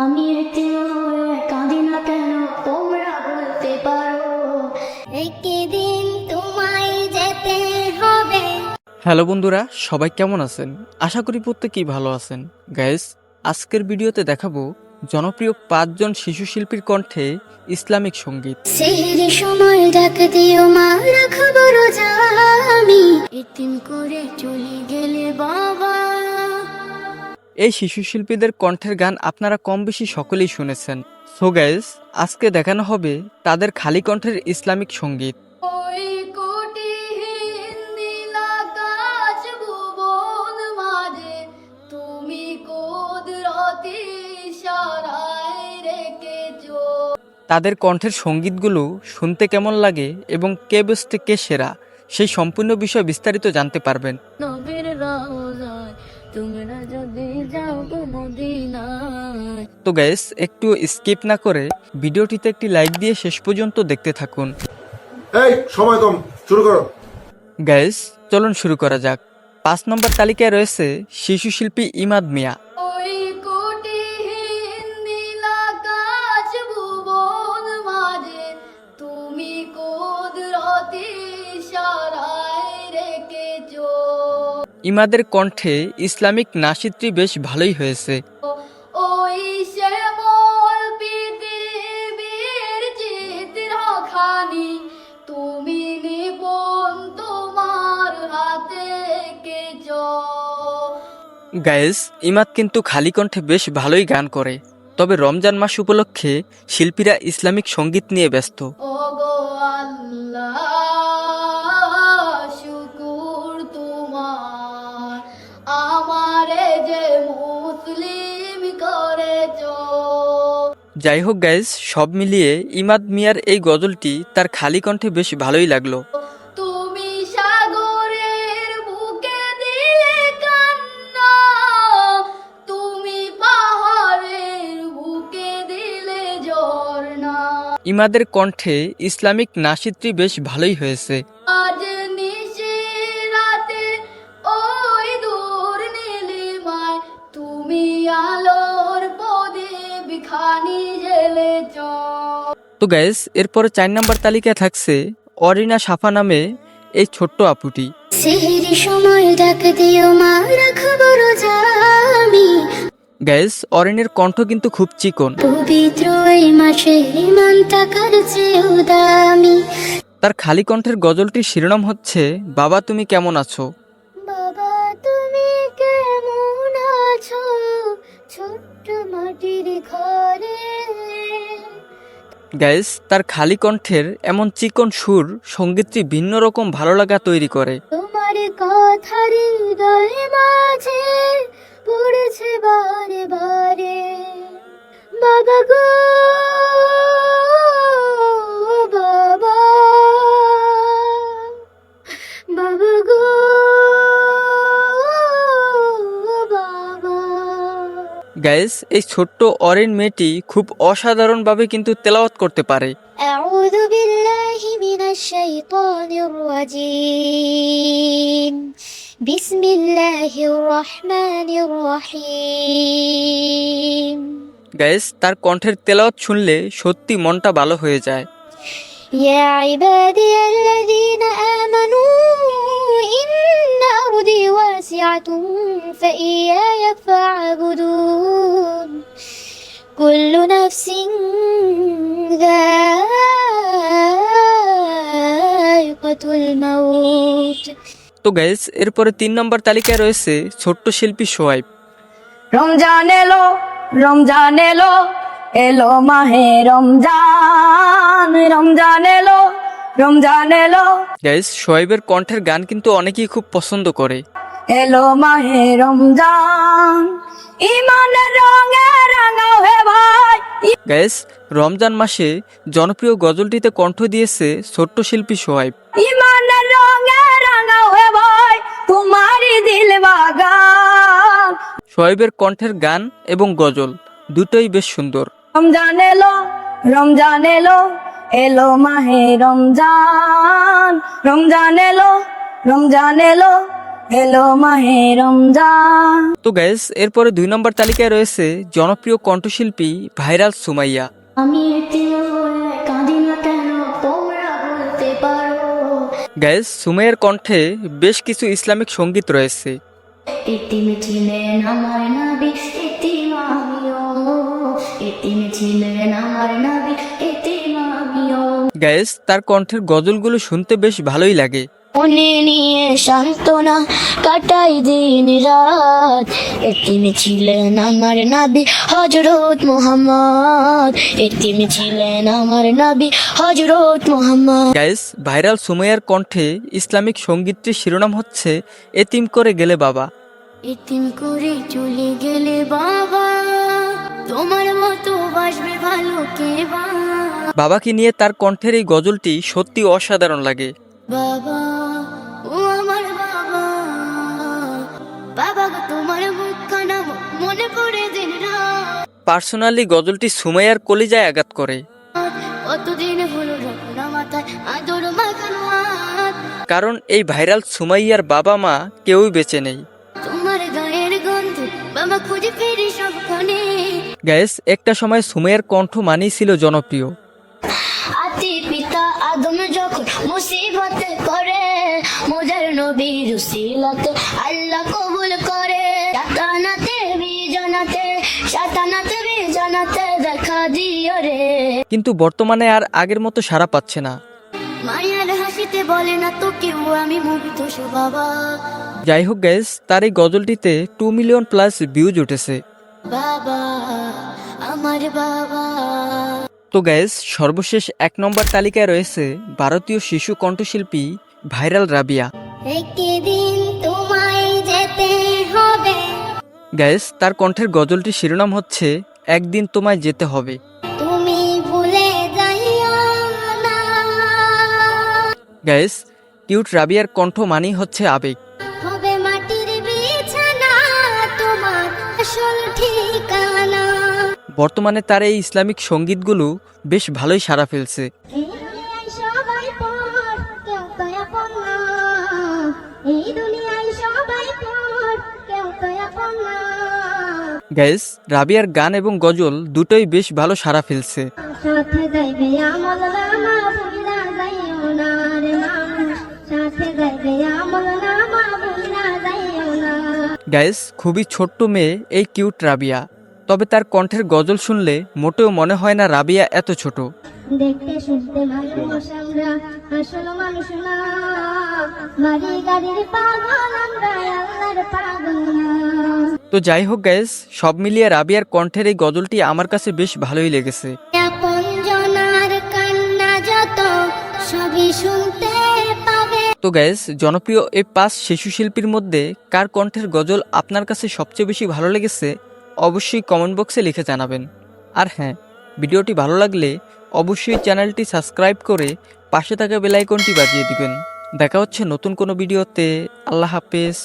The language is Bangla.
আমি এতিম হয়ে কাঁদি না কেন, তোমরা বলতে পারো একদিন তোমায় যেতে হবে। হ্যালো বন্ধুরা, সবাই কেমন আছেন? আশা করি প্রত্যেকেই ভালো আছেন। গাইস, আজকের ভিডিওতে দেখাবো জনপ্রিয় 5 জন শিশু শিল্পীর কণ্ঠে ইসলামিক সঙ্গীত। সেহরি সময় ডাক দিও মা, রাখবো রোজা আমি, এতিম করে চলে গেলে বাবা। এই শিশু শিল্পীদের কণ্ঠের গান আপনারা কম বেশি সকলেই শুনেছেন। সো গাইস, আজকে দেখানো হবে তাদের খালি কণ্ঠের ইসলামিক সঙ্গীত। ওই কোটিহীন নীল আকাশ ভুবন মাঝে তুমি কুদরতি ইশারায় রেখেছো। তাদের কণ্ঠের সঙ্গীতগুলো শুনতে কেমন লাগে এবং কে বেস্ট কে সেরা, সেই সম্পূর্ণ বিষয় বিস্তারিত জানতে পারবেন। নবীর রওজায় তোমরা যদি যাও গো মদিনায়। তো গাইস, একটু স্কিপ না করে ভিডিওটিতে একটি লাইক দিয়ে শেষ পর্যন্ত দেখতে থাকুন। এই সময় কম, শুরু করো। গাইস, চলুন শুরু করা যাক। 5 নম্বর তালিকায় রয়েছে শিশু শিল্পী ইমাদ মিয়া। ওই কোটিহীন নীল আকাশ ভুবন মাঝে তুমি কুদরতি ইশারায় রেখেছো। ইমাদের কণ্ঠে ইসলামিক নাশিদটি বেশ ভালোই হয়েছে। ওই শ্যামল পৃথিবীর চিত্রখানি তুমি নিপুণ তোমার হাতে এঁকেছো। গাইস, ইমাদ কিন্তু খালি কণ্ঠে বেশ ভালোই গান করে, তবে রমজান মাস উপলক্ষে শিল্পীরা ইসলামিক সঙ্গীত নিয়ে ব্যস্ত। ওগো আল্লাহ, শুকুর তোমার, আমারে যে মুসলিম করেছো। যাই হোক গাইস, সব মিলিয়ে ইমাদ মিয়ার এই গজলটি তার খালি কণ্ঠে বেশ ভালোই লাগলো। তুমি সাগরের বুকে দিলে কান্না, তুমি পাহাড়ের বুকে দিলে ঝর্ণা। ইমাদের কণ্ঠে ইসলামিক নাশিদটি বেশ ভালোই হয়েছে। আজ নিশিরাতে ওই দূর নীলিমায় তুমি আলোর প্রদীপ খানি জ্বেলেছ। তো গাইস, এরপরে 4 নম্বর তালিকায় থাকছে অরিনা সাফা নামে এই ছোট্ট আপুটি। সেহরি সময় ডাক দিও মা, রাখবো রোজা আমি। গাইস, অরিনের কণ্ঠ কিন্তু খুব চিকন। পবিত্র এই মাসে ইমানটা কারছে উদামি। তার খালি কণ্ঠের গজলটির শিরোনাম হচ্ছে বাবা তুমি কেমন আছো। বাবা তুমি কেমন আছো, ছোট্ট মাটির ঘরে। গাইস, তার খালি কণ্ঠের এমন চিকন সুর সঙ্গীতটি ভিন্ন রকম ভালো লাগা তৈরি করে। তোমার কথা হৃদয় মাঝে পড়েছে বারে বারে। বাবা গো বাবা, বাবা গো বাবা। গাইস, এই ছোট্ট অরিন মেয়েটি খুব অসাধারণভাবে কিন্তু তেলাওয়াত করতে পারে। أعوذ بالله من الشيطان الرجيم بسم الله الرحمن الرحيم গাইস, তার কণ্ঠের তেলাওয়াত শুনলে সত্যি মনটা ভালো হয়ে যায়। يا عبادي الذين آمنوا إن أرضي واسعة فإياي فاعبدون كل نفس ذائقة الموت। তো গাইস, এরপরে 3 নম্বর তালিকায় রয়েছে ছোট্ট শিল্পী সোহাইব। রমজান এলো, রমজান এলো, এলো মাহে রমজান, রমজান এলো, রমজান এলো, গাইস, সোহাইবের কণ্ঠের গান কিন্তু অনেকেই খুব পছন্দ করে। এলো মাহে রমজান, ইমানের রঙে রাঙাও হে ভাই। গাইস, রমজান মাসে জনপ্রিয় গজলটিতে কণ্ঠ দিয়েছে ছোট্ট শিল্পী সোহাইব। ইমানের রঙে রাঙাও হে ভাই, তোমারই দিল বাগান। সোহাইবের কণ্ঠের গান এবং গজল দুটোই বেশ সুন্দর। রমজান এলো, রমজান এলো, এলো মাহে রমজান, রমজান এলো, রমজান এলো, এলো মাহে রমজান। তো গাইস, এরপরে 2 নম্বর তালিকায় রয়েছে জনপ্রিয় কণ্ঠশিল্পী ভাইরাল সুমাইয়া। আমি এতিম হয়ে কাঁদি না কেন তোমরা বলতে পারো। গাইস, সুমাইয়ার কণ্ঠে বেশ কিছু ইসলামিক সঙ্গীত রয়েছে। এতিম ছিলেন আমার নবী এতিম আমিও, এতিম ছিলেন আমার নবী এতিম আমিও। গাইস, তার কণ্ঠের গজলগুলো শুনতে বেশ ভালোই লাগে। মনে নিয়ে সান্ত্বনা কাটাই দিন রাত, এতিম ছিলেন আমার নবী হযরত মুহাম্মদ, এতিম ছিলেন আমার নবী হযরত মুহাম্মদ। গাইস, ভাইরাল সুমাইয়ার কণ্ঠে ইসলামিক সঙ্গীতটির শিরোনাম হচ্ছে এতিম করে গেলে বাবা। এতিম করে চলে গেলে বাবা, তোমার মতো বাসবে ভালো কে বা। বাবাকে নিয়ে তার কণ্ঠের এই গজলটি সত্যি অসাধারণ লাগে। বাবা ও আমার বাবা, বাবা গো তোমার মুখখানা মনে পড়ে দিন রাত। পার্সোনালি গজলটি সুমাইয়ার কলিজায় আঘাত করে, কতদিন হলো রকনা মাথায় আদর মাখানো হাত, কারণ এই ভাইরাল সুমাইয়ার বাবা মা কেউই বেঁচে নেই। তোমার গায়ের গন্ধ বাবা খুঁজে ফিরি সবখানে। গাইস, একটা সময় সুমাইয়ার কণ্ঠ মানেই ছিল জনপ্রিয়। আদি পিতা আদম যখন মুসিবতে করে, মোজার নবীর উসিলাতে আল্লাহ কবুল করে। শাতানাতে বিজানাতে দেখা দিও রে। কিন্তু বর্তমানে আর আগের মতো সাড়া পাচ্ছে না। মায়ার হাসিতে বলে না তো কেউ আমি মুগ্ধ শো বাবা। যাই হোক গাইস, তার এই গজলটিতে 2 মিলিয়ন প্লাস ভিউজ উঠেছে। বাবা আমার বাবা। তো গাইস, সর্বশেষ 1 নম্বর তালিকায় রয়েছে ভারতীয় শিশু কণ্ঠশিল্পী ভাইরাল রাবিয়া। একদিন তোমায় যেতে হবে, গাইস, তার কণ্ঠের গজলটির শিরোনাম হচ্ছে একদিন তোমায় যেতে হবে। তুমি ভুলে যাইও না। গাইস, কিউট রাবিয়ার কণ্ঠ মানেই হচ্ছে আবেগ। হবে মাটির বিছানা তোমার আসল ঠিকানা। বর্তমানে তার এই ইসলামিক সঙ্গীতগুলো বেশ ভালোই সাড়া ফেলছে। এই দুনিয়ায় সবাই পর, কেউ তো আপন না। এই দুনিয়ায় সবাই পর, কেউ তো আপন না। গাইস, রাবিয়ার গান এবং গজল দুটোই বেশ ভালো সাড়া ফেলছে। সাথে যাইবে আমল নামা ভুলা যাইও না রে মানুষ, সাথে যাইবে আমল নামা ভুলা যাইও না। গাইস, খুবই ছোট্ট মেয়ে এই কিউট রাবিয়া, তবে তার কণ্ঠের গজল শুনলে মোটেও মনে হয় না রাবিয়া এত ছোট। দেখতে শুনতে মানুষ আমরা, আসল মানুষ না। বাড়ি গাড়ির পাগল আমরা, আল্লাহর পাগল না। তো যাই হোক গাইস, সব মিলিয়ে রাবিয়ার কণ্ঠের এই গজলটি আমার কাছে বেশ ভালোই লেগেছে। আপন জনার কান্না যত সবই শুনতে পাবে। তো গাইস, জনপ্রিয় এই 5 শিশু শিল্পীর মধ্যে কার কণ্ঠের গজল আপনার কাছে সবচেয়ে বেশি ভালো লেগেছে অবশ্যই কমেন্ট বক্সে লিখে জানাবেন। আর হ্যাঁ, ভিডিওটি ভালো লাগলে অবশ্যই চ্যানেলটি সাবস্ক্রাইব করে পাশে থাকা বেল আইকনটি বাজিয়ে দিবেন। দেখা হচ্ছে নতুন কোনো ভিডিওতে। আল্লাহ হাফেজ।